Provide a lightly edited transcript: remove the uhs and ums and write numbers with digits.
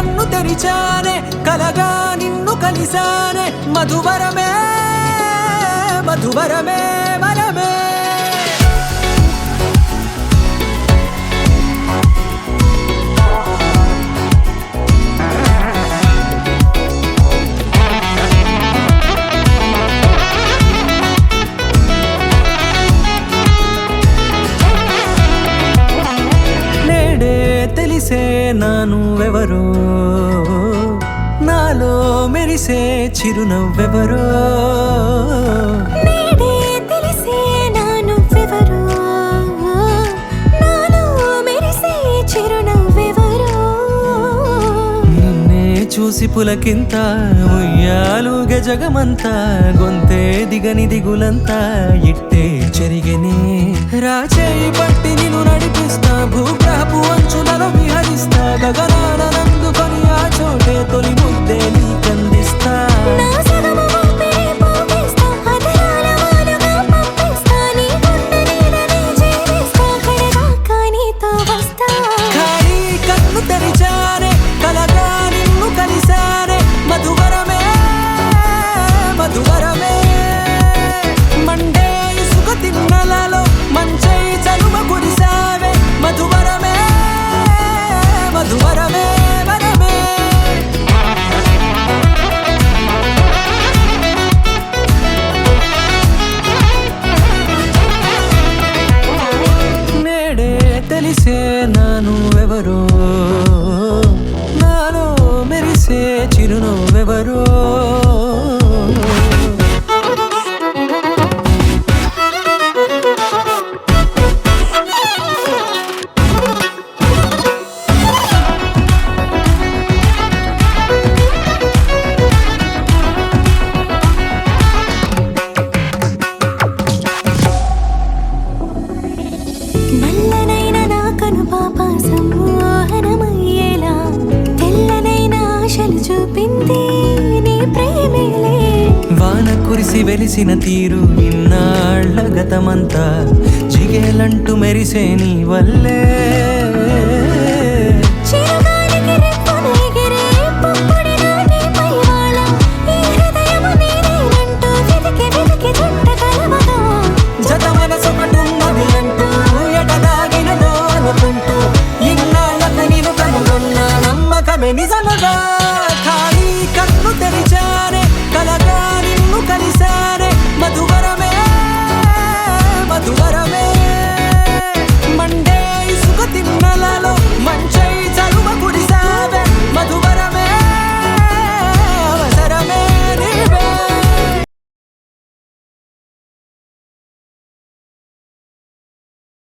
కన్ను తెరిచానే కలగా నిన్ను కలిసానే మధువరమే మధువరమే వరమే తెలిసే నానువెవరో నాలో మెరిసే చిరునవ్వెవరో నేడే తెలిసే నానువెవరో నాలో మెరిసే చిరునవ్వెవరో నిన్నే చూసి పులకింత ఉయ్యాలుగ జగమంతా గొంతే దిగని దిగులంతా ఇట్టే చెరిగనే రాచేయి పట్టి నిన్ను నడిపిస్తా భూగ్రహపు అంచులలో విహరిస్తా గగనాన నందుకొని ఆ చోటే తొలి ముద్దే నీకందిస్తా నా సగము ఊపిరి పోగేస్తా అదరాల వానగా పంపిస్తా నీ గుండె నీడనే జీవిస్తా కడదాకా నీతో వస్తా ఖాళీ కన్ను తెరిచానే కలగా నిన్ను కలిసానే మధువరమే మధువరమే మండే ఇసుక తిన్నలలో మంచై చలువ కురిసావే మధువరమే మధువరమే వరమే నేడే తెలిసే నానువెవరో నాలో మెరిసే చిరునవ్వెవరో నల్లనైన నా కనుపాప సమ్మోహనమయ్యేలా తెల్లనైన ఆశలు చూపింది నీ ప్రేమేలే వాన కురిసి వెలిసిన తీరు ఇన్నాళ్ల గతమంతా జిగేలంటూ మెరిసే నీ వల్లే